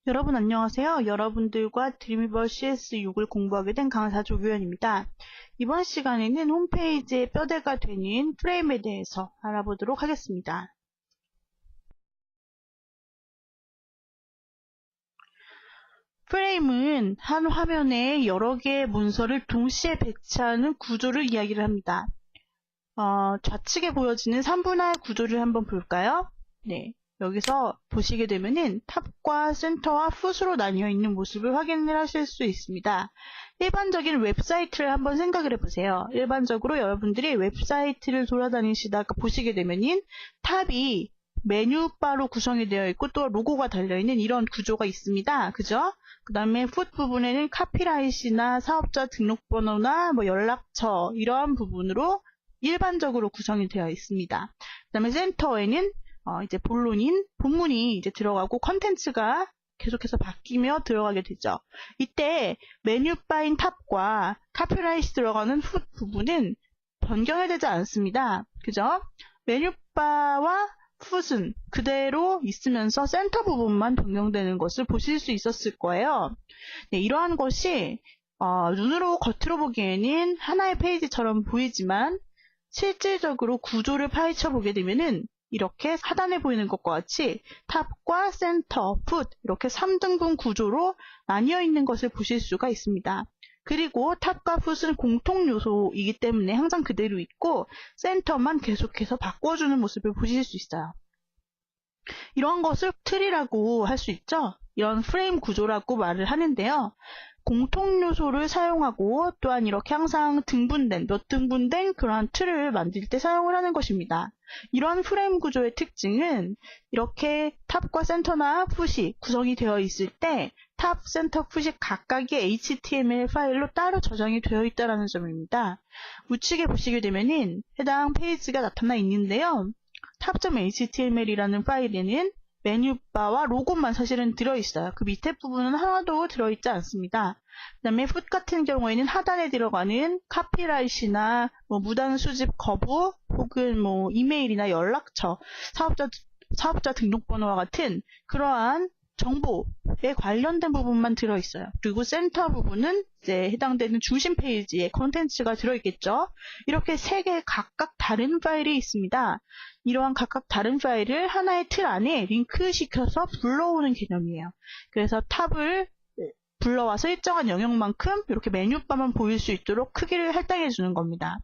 여러분 안녕하세요. 여러분들과 드림위버 CS6을 공부하게 된 강사 조규현입니다. 이번 시간에는 홈페이지의 뼈대가 되는 프레임에 대해서 알아보도록 하겠습니다. 프레임은 한 화면에 여러 개의 문서를 동시에 배치하는 구조를 이야기를 합니다. 좌측에 보여지는 3분할 구조를 한번 볼까요? 네. 여기서 보시게 되면은 탑과 센터와 풋으로 나뉘어 있는 모습을 확인을 하실 수 있습니다. 일반적인 웹사이트를 한번 생각을 해보세요. 일반적으로 여러분들이 웹사이트를 돌아다니시다가 보시게 되면은 탑이 메뉴바로 구성이 되어 있고 또 로고가 달려있는 이런 구조가 있습니다. 그죠? 그 다음에 풋 부분에는 카피라이트나 사업자 등록번호나 연락처 이러한 부분으로 일반적으로 구성이 되어 있습니다. 그 다음에 센터에는 이제 본문이 이제 들어가고 컨텐츠가 계속해서 바뀌며 들어가게 되죠. 이때 메뉴바인 탑과 카피라이트 들어가는 풋 부분은 변경이 되지 않습니다. 그죠? 메뉴바와 풋은 그대로 있으면서 센터 부분만 변경되는 것을 보실 수 있었을 거예요. 네, 이러한 것이 눈으로 겉으로 보기에는 하나의 페이지처럼 보이지만 실질적으로 구조를 파헤쳐 보게 되면은 이렇게 하단에 보이는 것과 같이 탑과 센터, 풋 이렇게 3등분 구조로 나뉘어 있는 것을 보실 수가 있습니다. 그리고 탑과 풋은 공통 요소이기 때문에 항상 그대로 있고 센터만 계속해서 바꿔주는 모습을 보실 수 있어요. 이런 것을 틀이라고 할 수 있죠. 이런 프레임 구조라고 말을 하는데요. 공통 요소를 사용하고 또한 이렇게 항상 몇 등분된 그러한 틀을 만들 때 사용을 하는 것입니다. 이러한 프레임 구조의 특징은 이렇게 탑과 센터나 풋이 구성이 되어 있을 때 탑, 센터, 풋이 각각의 HTML 파일로 따로 저장이 되어 있다는 점입니다. 우측에 보시게 되면은 해당 페이지가 나타나 있는데요. 탑.html이라는 파일에는 메뉴바와 로고만 사실은 들어있어요. 그 밑에 부분은 하나도 들어있지 않습니다. 그 다음에 풋 같은 경우에는 하단에 들어가는 카피라이트나 무단 수집 거부 혹은 이메일이나 연락처, 사업자 등록번호와 같은 그러한 정보에 관련된 부분만 들어있어요. 그리고 센터 부분은 이제 해당되는 중심 페이지에 콘텐츠가 들어있겠죠. 이렇게 세 개 각각 다른 파일이 있습니다. 이러한 각각 다른 파일을 하나의 틀 안에 링크시켜서 불러오는 개념이에요. 그래서 탑을 불러와서 일정한 영역만큼 이렇게 메뉴바만 보일 수 있도록 크기를 할당해 주는 겁니다.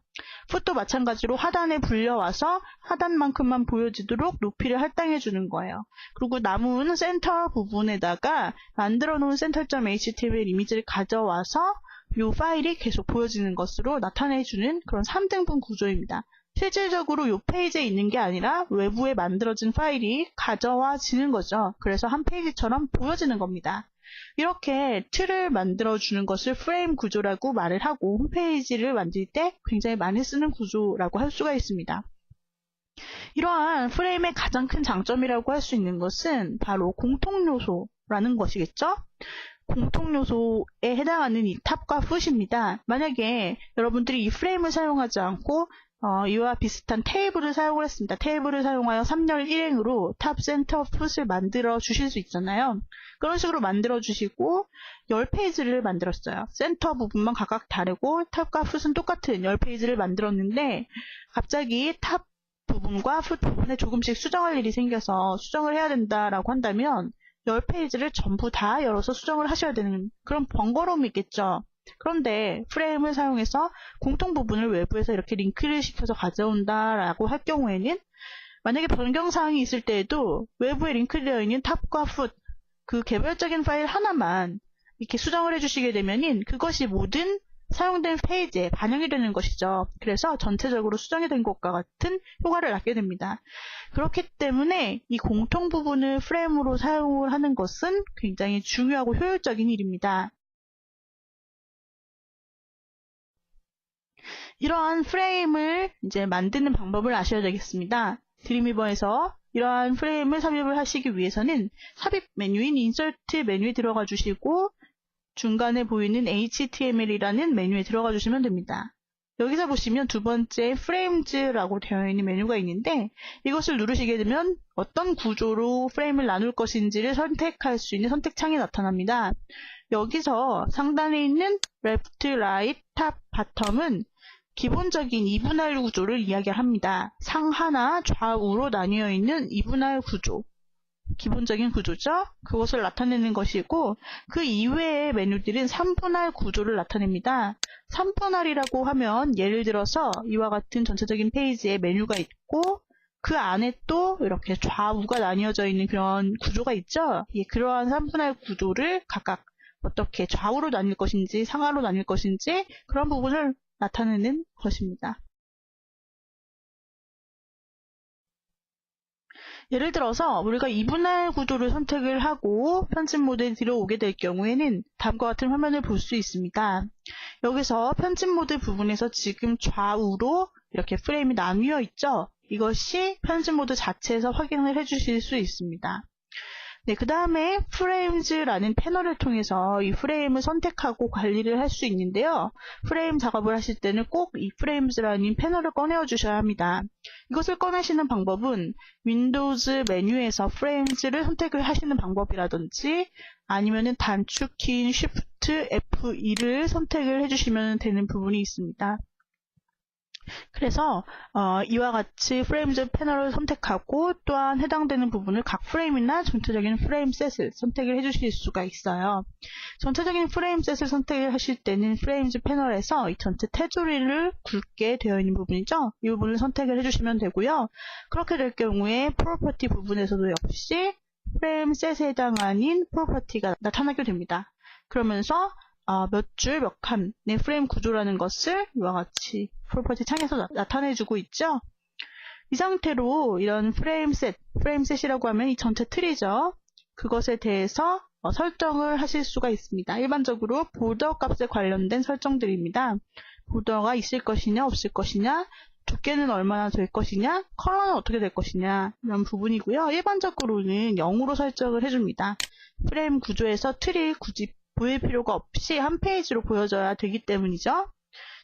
풋도 마찬가지로 하단에 불려와서 하단만큼만 보여지도록 높이를 할당해 주는 거예요. 그리고 남은 센터 부분에다가 만들어 놓은 center.html 이미지를 가져와서 이 파일이 계속 보여지는 것으로 나타내 주는 그런 3등분 구조입니다. 실질적으로 이 페이지에 있는 게 아니라 외부에 만들어진 파일이 가져와지는 거죠. 그래서 한 페이지처럼 보여지는 겁니다. 이렇게 틀을 만들어주는 것을 프레임 구조라고 말을 하고 홈페이지를 만들 때 굉장히 많이 쓰는 구조라고 할 수가 있습니다. 이러한 프레임의 가장 큰 장점이라고 할 수 있는 것은 바로 공통요소라는 것이겠죠? 공통요소에 해당하는 이 탑과 풋입니다. 만약에 여러분들이 이 프레임을 사용하지 않고 이와 비슷한 테이블을 사용을 했습니다. 테이블을 사용하여 3열 1행으로 탑, 센터, 풋을 만들어 주실 수 있잖아요. 그런 식으로 만들어 주시고 10페이지를 만들었어요. 센터 부분만 각각 다르고 탑과 풋은 똑같은 10페이지를 만들었는데 갑자기 탑 부분과 풋 부분에 조금씩 수정할 일이 생겨서 수정을 해야 된다라고 한다면 10페이지를 전부 다 열어서 수정을 하셔야 되는 그런 번거로움이 있겠죠. 그런데 프레임을 사용해서 공통 부분을 외부에서 이렇게 링크를 시켜서 가져온다라고 할 경우에는 만약에 변경사항이 있을 때에도 외부에 링크되어 있는 탑과 풋 그 개별적인 파일 하나만 이렇게 수정을 해주시게 되면은 그것이 모든 사용된 페이지에 반영이 되는 것이죠. 그래서 전체적으로 수정이 된 것과 같은 효과를 낳게 됩니다. 그렇기 때문에 이 공통 부분을 프레임으로 사용을 하는 것은 굉장히 중요하고 효율적인 일입니다. 이러한 프레임을 이제 만드는 방법을 아셔야 되겠습니다. 드림위버에서 이러한 프레임을 삽입을 하시기 위해서는 삽입 메뉴인 인서트 메뉴에 들어가 주시고 중간에 보이는 HTML이라는 메뉴에 들어가 주시면 됩니다. 여기서 보시면 두 번째 프레임즈라고 되어 있는 메뉴가 있는데 이것을 누르시게 되면 어떤 구조로 프레임을 나눌 것인지를 선택할 수 있는 선택창이 나타납니다. 여기서 상단에 있는 레프트, 라이트, 탑, 바텀은 기본적인 2분할 구조를 이야기합니다. 상하나 좌우로 나뉘어 있는 2분할 구조. 기본적인 구조죠. 그것을 나타내는 것이고 그 이외의 메뉴들은 3분할 구조를 나타냅니다. 3분할이라고 하면 예를 들어서 이와 같은 전체적인 페이지에 메뉴가 있고 그 안에 또 이렇게 좌우가 나뉘어져 있는 그런 구조가 있죠. 예, 그러한 3분할 구조를 각각 어떻게 좌우로 나뉠 것인지 상하로 나뉠 것인지 그런 부분을 나타내는 것입니다. 예를 들어서 우리가 2분할 구조를 선택을 하고 편집 모드에 들어오게 될 경우에는 다음과 같은 화면을 볼 수 있습니다. 여기서 편집 모드 부분에서 지금 좌우로 이렇게 프레임이 나뉘어 있죠. 이것이 편집 모드 자체에서 확인을 해주실 수 있습니다. 네, 그 다음에 프레임즈라는 패널을 통해서 이 프레임을 선택하고 관리를 할 수 있는데요. 프레임 작업을 하실 때는 꼭 이 프레임즈라는 패널을 꺼내어 주셔야 합니다. 이것을 꺼내시는 방법은 윈도우즈 메뉴에서 프레임즈를 선택을 하시는 방법이라든지 아니면은 단축키인 Shift F2를 선택을 해주시면 되는 부분이 있습니다. 그래서 이와 같이 프레임즈 패널을 선택하고 또한 해당되는 부분을 각 프레임이나 전체적인 프레임 셋을 선택을 해주실 수가 있어요. 전체적인 프레임 셋을 선택을 하실 때는 프레임즈 패널에서 이 전체 테두리를 굵게 되어 있는 부분이죠. 이 부분을 선택을 해주시면 되고요. 그렇게 될 경우에 프로퍼티 부분에서도 역시 프레임 셋에 해당하는 프로퍼티가 나타나게 됩니다. 그러면서 몇 줄, 몇 칸의 프레임 구조라는 것을 이와 같이 프로퍼티 창에서 나타내주고 있죠. 이 상태로 이런 프레임셋이라고 하면 이 전체 틀이죠. 그것에 대해서 설정을 하실 수가 있습니다. 일반적으로 보더 값에 관련된 설정들입니다. 보더가 있을 것이냐, 없을 것이냐, 두께는 얼마나 될 것이냐, 컬러는 어떻게 될 것이냐 이런 부분이고요. 일반적으로는 0으로 설정을 해줍니다. 프레임 구조에서 틀이 굳이 보일 필요가 없이 한 페이지로 보여져야 되기 때문이죠.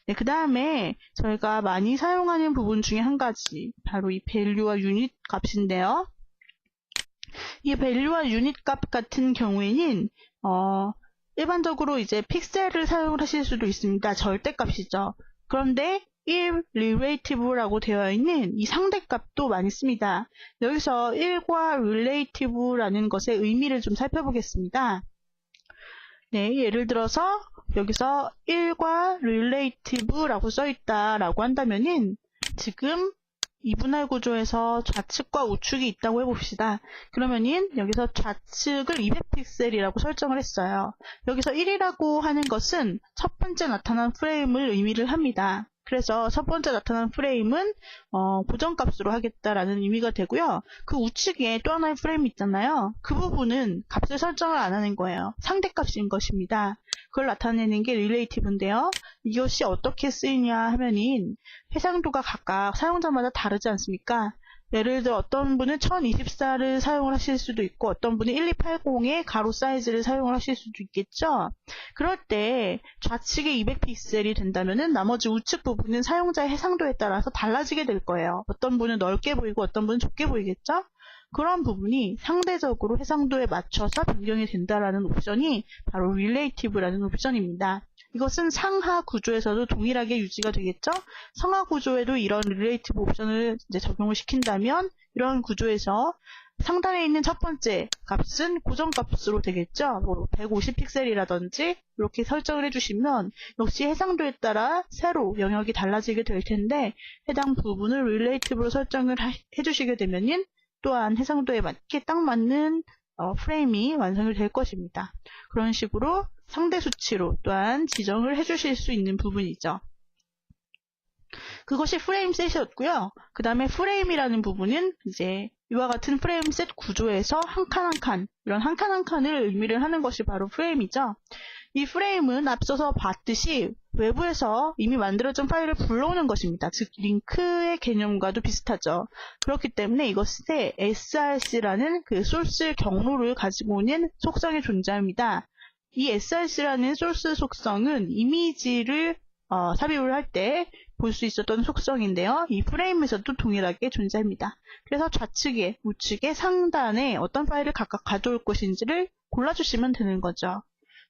네, 그 다음에 저희가 많이 사용하는 부분 중에 한 가지 바로 이 밸류와 유닛 값인데요. 이 밸류와 유닛 값 같은 경우에는 일반적으로 이제 픽셀을 사용을 하실 수도 있습니다. 절대값이죠. 그런데 1 relative라고 되어 있는 이 상대값도 많이 씁니다. 여기서 1과 relative라는 것의 의미를 좀 살펴보겠습니다. 네, 예를 들어서 여기서 1과 relative라고 써있다라고 한다면은 지금 2분할 구조에서 좌측과 우측이 있다고 해봅시다. 그러면은 여기서 좌측을 200픽셀이라고 설정을 했어요. 여기서 1이라고 하는 것은 첫 번째 나타난 프레임을 의미를 합니다. 그래서 첫 번째 나타난 프레임은 고정값으로 하겠다라는 의미가 되고요. 그 우측에 또 하나의 프레임이 있잖아요. 그 부분은 값을 설정을 안 하는 거예요. 상대값인 것입니다. 그걸 나타내는 게 relative인데요. 이것이 어떻게 쓰이냐 하면은 해상도가 각각 사용자마다 다르지 않습니까? 예를 들어 어떤 분은 1024를 사용을 하실 수도 있고 어떤 분은 1280의 가로 사이즈를 사용을 하실 수도 있겠죠. 그럴 때 좌측에 200픽셀이 된다면은 나머지 우측 부분은 사용자의 해상도에 따라서 달라지게 될 거예요. 어떤 분은 넓게 보이고 어떤 분은 좁게 보이겠죠. 그런 부분이 상대적으로 해상도에 맞춰서 변경이 된다라는 옵션이 바로 relative라는 옵션입니다. 이것은 상하 구조에서도 동일하게 유지가 되겠죠. 상하 구조에도 이런 relative 옵션을 이제 적용을 시킨다면 이런 구조에서 상단에 있는 첫 번째 값은 고정값으로 되겠죠. 뭐 150픽셀이라든지 이렇게 설정을 해주시면 역시 해상도에 따라 새로 영역이 달라지게 될 텐데 해당 부분을 relative로 설정을 해주시게 되면은 또한 해상도에 맞게 딱 맞는 프레임이 완성이 될 것입니다. 그런 식으로 상대 수치로 또한 지정을 해주실 수 있는 부분이죠. 그것이 프레임 셋이었고요. 그 다음에 프레임이라는 부분은 이제 이와 같은 프레임 셋 구조에서 한 칸 한 칸, 이런 한 칸 한 칸을 의미를 하는 것이 바로 프레임이죠. 이 프레임은 앞서서 봤듯이 외부에서 이미 만들어진 파일을 불러오는 것입니다. 즉 링크의 개념과도 비슷하죠. 그렇기 때문에 이것에 src라는 그 소스 경로를 가지고 오는 속성이 존재합니다. 이 src라는 소스 속성은 이미지를 삽입을 할 때 볼 수 있었던 속성인데요. 이 프레임에서도 동일하게 존재합니다. 그래서 좌측에, 우측에, 상단에 어떤 파일을 각각 가져올 것인지를 골라주시면 되는 거죠.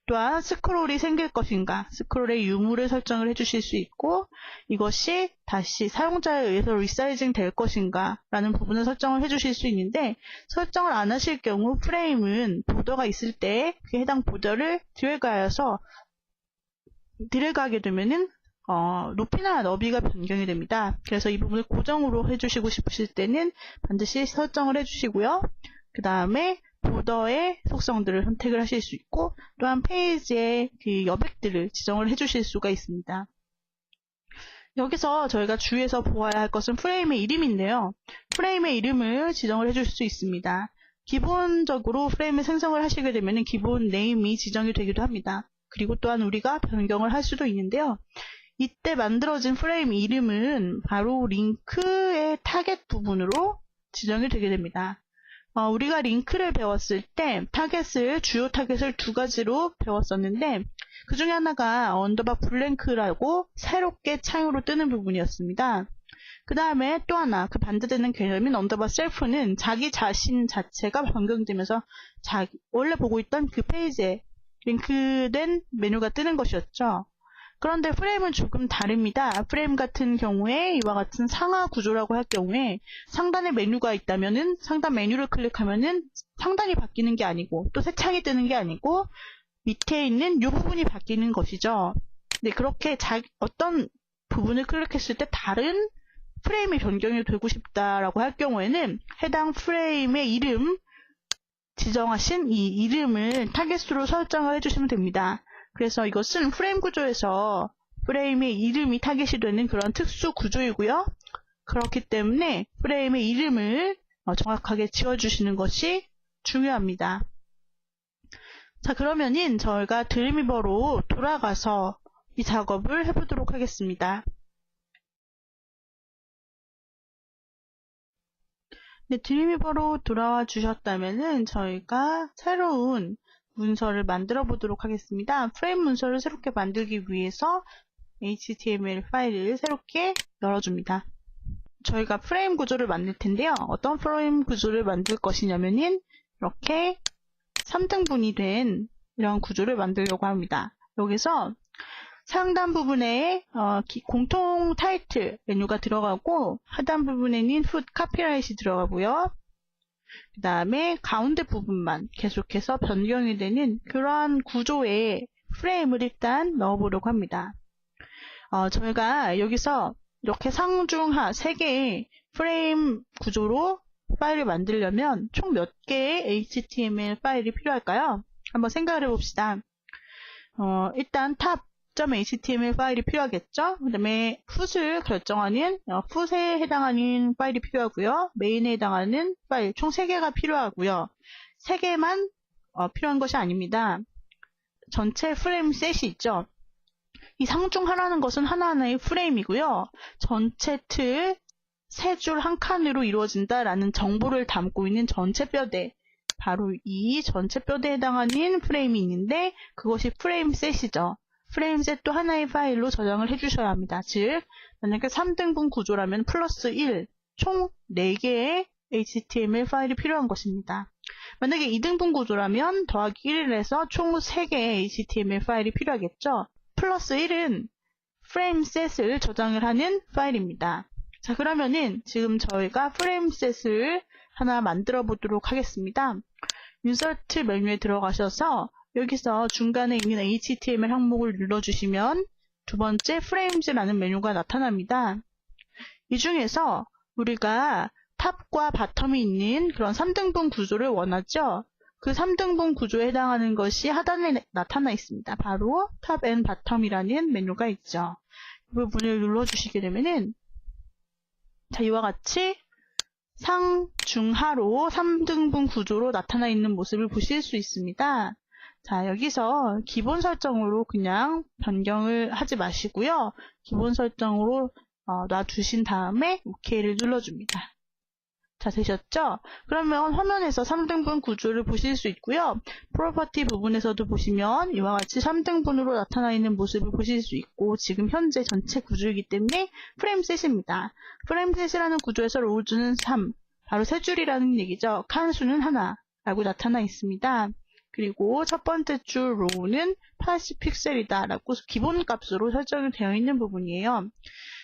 또한 스크롤이 생길 것인가, 스크롤의 유무를 설정을 해주실 수 있고, 이것이 다시 사용자에 의해서 리사이징 될 것인가 라는 부분을 설정을 해주실 수 있는데, 설정을 안 하실 경우 프레임은 보더가 있을 때 그 해당 보더를 드래그하게 되면은 높이나 너비가 변경이 됩니다. 그래서 이 부분을 고정으로 해주시고 싶으실 때는 반드시 설정을 해주시고요. 그 다음에 보더의 속성들을 선택을 하실 수 있고, 또한 페이지의 그 여백들을 지정을 해주실 수가 있습니다. 여기서 저희가 주의해서 보아야 할 것은 프레임의 이름인데요. 프레임의 이름을 지정을 해줄 수 있습니다. 기본적으로 프레임을 생성을 하시게 되면 기본 네임이 지정이 되기도 합니다. 그리고 또한 우리가 변경을 할 수도 있는데요. 이때 만들어진 프레임 이름은 바로 링크의 타겟 부분으로 지정이 되게 됩니다. 우리가 링크를 배웠을 때 주요 타겟을 두 가지로 배웠었는데, 그 중에 하나가 언더바 블랭크라고 새롭게 창으로 뜨는 부분이었습니다. 그 다음에 또 하나, 그 반대되는 개념인 언더바 셀프는 자기 자신 자체가 변경되면서 원래 보고 있던 그 페이지에 링크된 메뉴가 뜨는 것이었죠. 그런데 프레임은 조금 다릅니다. 프레임 같은 경우에 이와 같은 상하 구조라고 할 경우에 상단에 메뉴가 있다면은 상단 메뉴를 클릭하면은 상단이 바뀌는 게 아니고 또 새 창이 뜨는 게 아니고 밑에 있는 이 부분이 바뀌는 것이죠. 네, 그렇게 어떤 부분을 클릭했을 때 다른 프레임이 변경이 되고 싶다라고 할 경우에는 해당 프레임의 이름 지정하신 이 이름을 타겟으로 설정을 해주시면 됩니다. 그래서 이것은 프레임 구조에서 프레임의 이름이 타겟이 되는 그런 특수 구조이고요. 그렇기 때문에 프레임의 이름을 정확하게 지어주시는 것이 중요합니다. 자, 그러면은 저희가 드림위버로 돌아가서 이 작업을 해보도록 하겠습니다. 네, 드림위버로 돌아와 주셨다면은 저희가 새로운 문서를 만들어 보도록 하겠습니다. 프레임 문서를 새롭게 만들기 위해서 HTML 파일을 새롭게 열어줍니다. 저희가 프레임 구조를 만들 텐데요. 어떤 프레임 구조를 만들 것이냐면은 이렇게 3등분이 된 이런 구조를 만들려고 합니다. 여기서 상단 부분에 공통 타이틀 메뉴가 들어가고 하단 부분에는 훗 카피라이트이 들어가고요. 그 다음에 가운데 부분만 계속해서 변경이 되는 그러한 구조의 프레임을 일단 넣어보려고 합니다. 저희가 여기서 이렇게 상중하 3개의 프레임 구조로 파일을 만들려면 총 몇 개의 HTML 파일이 필요할까요? 한번 생각을 해봅시다. 일단 탑.html 파일이 필요하겠죠? 그 다음에 풋을 결정하는 풋에 해당하는 파일이 필요하고요. 메인에 해당하는 파일 총 3개가 필요하고요. 3개만 필요한 것이 아닙니다. 전체 프레임 셋이 있죠. 이 상중하라는 것은 하나하나의 프레임이고요. 전체 틀 3줄 한 칸으로 이루어진다라는 정보를 담고 있는 전체 뼈대, 바로 이 전체 뼈대에 해당하는 프레임이 있는데 그것이 프레임 셋이죠. 프레임 셋도 하나의 파일로 저장을 해주셔야 합니다. 즉, 만약에 3등분 구조라면 플러스 1, 총 4개의 HTML 파일이 필요한 것입니다. 만약에 2등분 구조라면 더하기 1을 해서 총 3개의 HTML 파일이 필요하겠죠. 플러스 1은 프레임 셋을 저장을 하는 파일입니다. 자, 그러면은 지금 저희가 프레임 셋을 하나 만들어 보도록 하겠습니다. 인서트 메뉴에 들어가셔서 여기서 중간에 있는 HTML 항목을 눌러주시면 두 번째 프레임즈라는 메뉴가 나타납니다. 이 중에서 우리가 탑과 바텀이 있는 그런 3등분 구조를 원하죠. 그 3등분 구조에 해당하는 것이 하단에 나타나 있습니다. 바로 탑 앤 바텀이라는 메뉴가 있죠. 이 부분을 눌러주시게 되면은 자, 이와 같이 상중하로 3등분 구조로 나타나 있는 모습을 보실 수 있습니다. 자, 여기서 기본 설정으로 그냥 변경을 하지 마시고요. 기본 설정으로 놔두신 다음에 OK를 눌러줍니다. 자, 되셨죠? 그러면 화면에서 3등분 구조를 보실 수 있고요. 프로퍼티 부분에서도 보시면 이와 같이 3등분으로 나타나 있는 모습을 보실 수 있고, 지금 현재 전체 구조이기 때문에 프레임셋입니다. 프레임셋이라는 구조에서 로우즈는 3, 바로 세 줄이라는 얘기죠. 칸수는 하나라고 나타나 있습니다. 그리고 첫 번째 줄 로우는 80픽셀이다 라고 기본 값으로 설정이 되어 있는 부분이에요.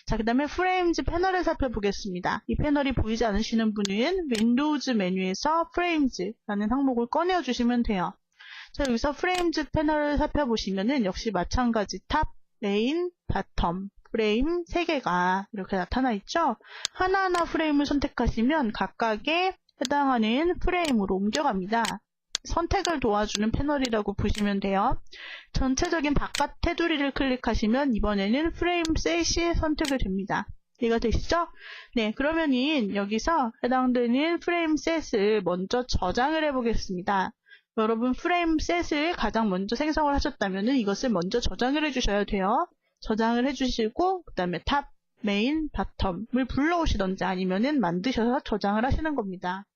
자, 그 다음에 프레임즈 패널을 살펴보겠습니다. 이 패널이 보이지 않으시는 분은 윈도우즈 메뉴에서 프레임즈라는 항목을 꺼내어 주시면 돼요. 자, 여기서 프레임즈 패널을 살펴보시면은 역시 마찬가지 탑, 메인, 바텀, 프레임 3개가 이렇게 나타나 있죠. 하나하나 프레임을 선택하시면 각각에 해당하는 프레임으로 옮겨갑니다. 선택을 도와주는 패널이라고 보시면 돼요. 전체적인 바깥 테두리를 클릭하시면 이번에는 프레임 셋이 선택이 됩니다. 이해가 되시죠? 네, 그러면은 여기서 해당되는 프레임 셋을 먼저 저장을 해보겠습니다. 여러분 프레임 셋을 가장 먼저 생성을 하셨다면 이것을 먼저 저장을 해주셔야 돼요. 저장을 해주시고 그 다음에 탑, 메인, 바텀을 불러오시던지 아니면은 만드셔서 저장을 하시는 겁니다.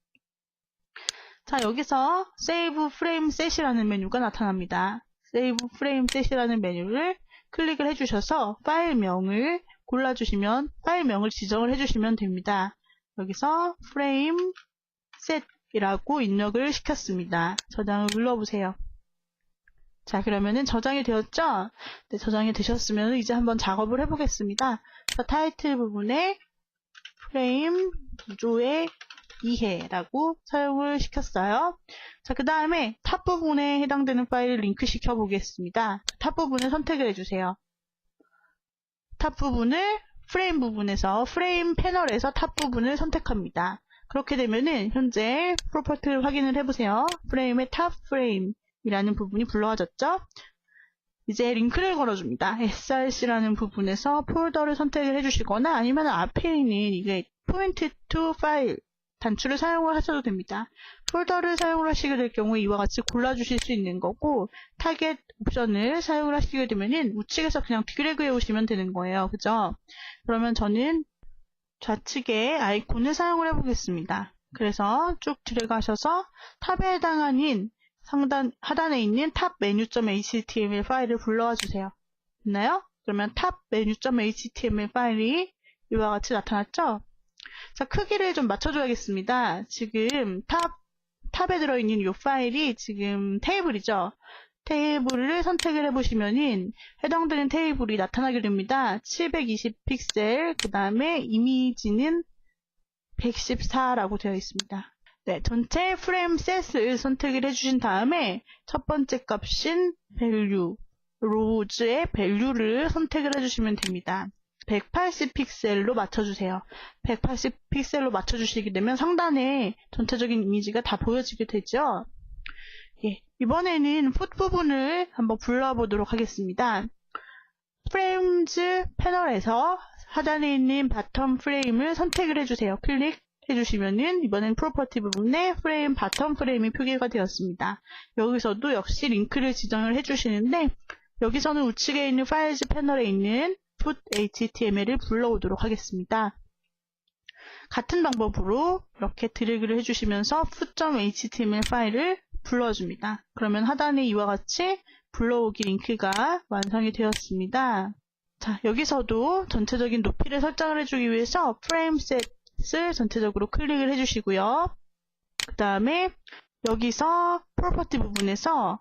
자, 여기서 Save Frame Set이라는 메뉴가 나타납니다. Save Frame Set이라는 메뉴를 클릭을 해주셔서 파일명을 골라주시면 파일명을 지정을 해주시면 됩니다. 여기서 Frame Set이라고 입력을 시켰습니다. 저장을 눌러보세요. 자, 그러면은 저장이 되었죠? 네, 저장이 되셨으면 이제 한번 작업을 해보겠습니다. 자, 타이틀 부분에 프레임 구조의 이해라고 사용을 시켰어요. 자, 그 다음에 탑 부분에 해당되는 파일을 링크 시켜 보겠습니다. 탑 부분을 선택을 해주세요. 탑 부분을 프레임 부분에서 프레임 패널에서 탑 부분을 선택합니다. 그렇게 되면은 현재 프로퍼티를 확인을 해보세요. 프레임의 탑 프레임이라는 부분이 불러와졌죠? 이제 링크를 걸어줍니다. src라는 부분에서 폴더를 선택을 해주시거나 아니면 앞에 있는 이게 point to file 단추를 사용을 하셔도 됩니다. 폴더를 사용을 하시게 될 경우에 이와 같이 골라주실 수 있는 거고, 타겟 옵션을 사용을 하시게 되면은 우측에서 그냥 드래그 해오시면 되는 거예요. 그죠? 그러면 저는 좌측에 아이콘을 사용을 해보겠습니다. 그래서 쭉 드래그 하셔서 탑에 해당하는 하단에 있는 탑 메뉴.html 파일을 불러와 주세요. 됐나요? 그러면 탑 메뉴.html 파일이 이와 같이 나타났죠? 자, 크기를 좀 맞춰줘야겠습니다. 지금 탑에 들어있는 이 파일이 지금 테이블이죠. 테이블을 선택을 해보시면은 해당되는 테이블이 나타나게 됩니다. 720픽셀, 그 다음에 이미지는 114라고 되어 있습니다. 네, 전체 프레임 셋을 선택을 해주신 다음에 첫 번째 값인 value, rows의 value를 선택을 해주시면 됩니다. 180픽셀로 맞춰주세요. 180픽셀로 맞춰주시게 되면 상단에 전체적인 이미지가 다 보여지게 되죠. 예, 이번에는 풋 부분을 한번 불러보도록 하겠습니다. 프레임즈 패널에서 하단에 있는 바텀 프레임을 선택을 해주세요. 클릭해주시면은 이번엔 프로퍼티 부분에 프레임 바텀 프레임이 표기가 되었습니다. 여기서도 역시 링크를 지정을 해주시는데 여기서는 우측에 있는 파일즈 패널에 있는 put html을 불러오도록 하겠습니다. 같은 방법으로 이렇게 드래그를 해주시면서 put.html 파일을 불러줍니다. 그러면 하단에 이와 같이 불러오기 링크가 완성이 되었습니다. 자, 여기서도 전체적인 높이를 설정을 해주기 위해서 프레임 셋을 전체적으로 클릭을 해주시고요. 그 다음에 여기서 프로퍼티 부분에서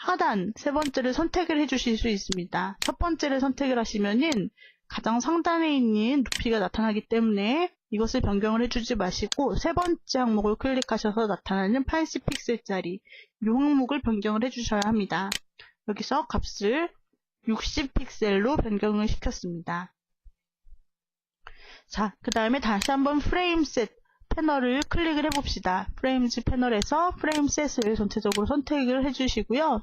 하단 세 번째를 선택을 해주실 수 있습니다. 첫 번째를 선택을 하시면은 가장 상단에 있는 높이가 나타나기 때문에 이것을 변경을 해주지 마시고 세 번째 항목을 클릭하셔서 나타나는 80픽셀짜리 이 항목을 변경을 해주셔야 합니다. 여기서 값을 60픽셀로 변경을 시켰습니다. 자, 그 다음에 다시 한번 프레임 셋 패널을 클릭을 해봅시다. 프레임즈 패널에서 프레임 셋을 전체적으로 선택을 해주시고요.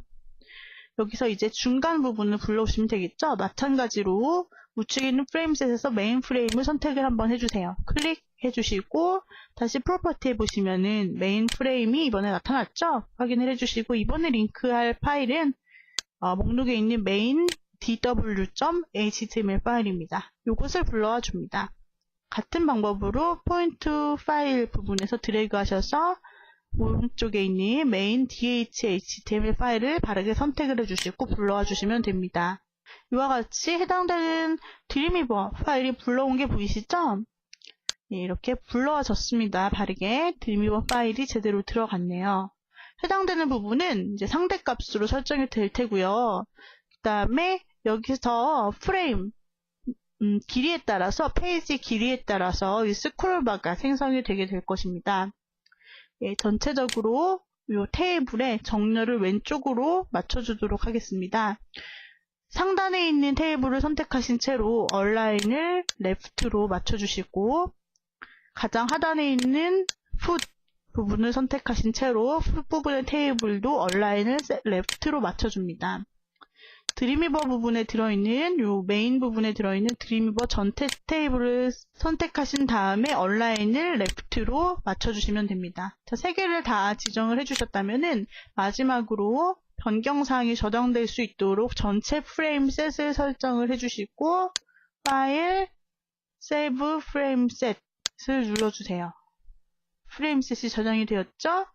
여기서 이제 중간 부분을 불러오시면 되겠죠? 마찬가지로 우측에 있는 프레임 셋에서 메인 프레임을 선택을 한번 해주세요. 클릭해주시고 다시 프로퍼티에 보시면은 메인 프레임이 이번에 나타났죠? 확인을 해주시고 이번에 링크할 파일은 목록에 있는 main dw.html 파일입니다. 이것을 불러와 줍니다. 같은 방법으로 포인트 파일 부분에서 드래그 하셔서 오른쪽에 있는 메인 DHHTML 파일을 바르게 선택을 해주시고 불러와 주시면 됩니다. 이와 같이 해당되는 드림위버 파일이 불러온 게 보이시죠? 네, 이렇게 불러와졌습니다. 바르게 드림위버 파일이 제대로 들어갔네요. 해당되는 부분은 이제 상대값으로 설정이 될 테고요. 그 다음에 여기서 프레임 길이에 따라서 페이지 길이에 따라서 이 스크롤바가 생성이 되게 될 것입니다. 예, 전체적으로 이 테이블의 정렬을 왼쪽으로 맞춰주도록 하겠습니다. 상단에 있는 테이블을 선택하신 채로 얼라인을 레프트로 맞춰주시고 가장 하단에 있는 풋 부분을 선택하신 채로 풋 부분의 테이블도 얼라인을 레프트로 맞춰줍니다. 드림위버 부분에 들어있는 요 메인 부분에 들어있는 드림위버 전체 테이블을 선택하신 다음에 얼라인을 레프트로 맞춰주시면 됩니다. 자, 세 개를 다 지정을 해주셨다면은 마지막으로 변경사항이 저장될 수 있도록 전체 프레임 셋을 설정을 해주시고 파일 세이브 프레임 셋을 눌러주세요. 프레임 셋이 저장이 되었죠?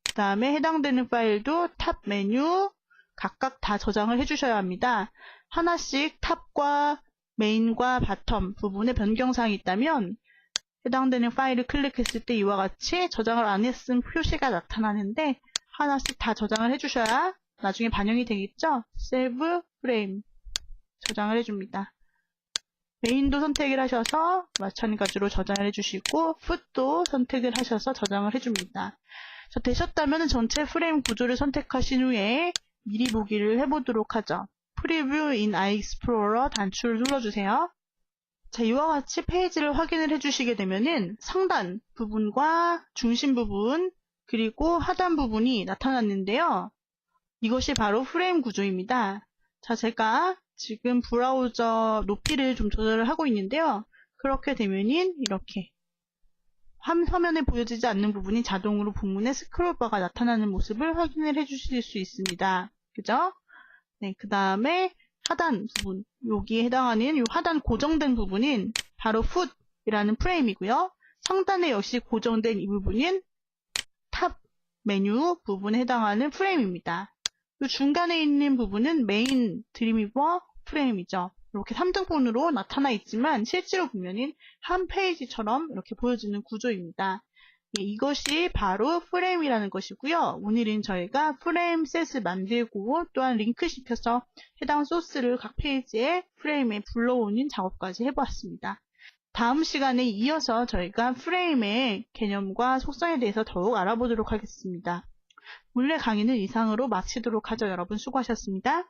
그 다음에 해당되는 파일도 탑 메뉴 각각 다 저장을 해주셔야 합니다. 하나씩 탑과 메인과 바텀 부분에 변경사항이 있다면 해당되는 파일을 클릭했을 때 이와 같이 저장을 안 했음 표시가 나타나는데 하나씩 다 저장을 해주셔야 나중에 반영이 되겠죠? Save Frame 저장을 해줍니다. 메인도 선택을 하셔서 마찬가지로 저장을 해주시고 풋도 선택을 하셔서 저장을 해줍니다. 자, 되셨다면 전체 프레임 구조를 선택하신 후에 미리 보기를 해보도록 하죠. Preview in iExplorer 단추를 눌러주세요. 자, 이와 같이 페이지를 확인을 해주시게 되면은 상단 부분과 중심 부분 그리고 하단 부분이 나타났는데요. 이것이 바로 프레임 구조입니다. 자, 제가 지금 브라우저 높이를 좀 조절을 하고 있는데요. 그렇게 되면은 이렇게 화면에 보여지지 않는 부분이 자동으로 본문에 스크롤바가 나타나는 모습을 확인을 해주실 수 있습니다. 그죠? 네, 그 다음에 하단 부분, 여기에 해당하는 이 하단 고정된 부분은 바로 풋이라는 프레임이고요. 상단에 역시 고정된 이 부분은 탑 메뉴 부분에 해당하는 프레임입니다. 이 중간에 있는 부분은 메인 드림위버 프레임이죠. 이렇게 3등분으로 나타나 있지만 실제로 보면은 한 페이지처럼 이렇게 보여지는 구조입니다. 예, 이것이 바로 프레임이라는 것이고요. 오늘은 저희가 프레임 셋을 만들고 또한 링크시켜서 해당 소스를 각 페이지에 프레임에 불러오는 작업까지 해보았습니다. 다음 시간에 이어서 저희가 프레임의 개념과 속성에 대해서 더욱 알아보도록 하겠습니다. 오늘의 강의는 이상으로 마치도록 하죠. 여러분 수고하셨습니다.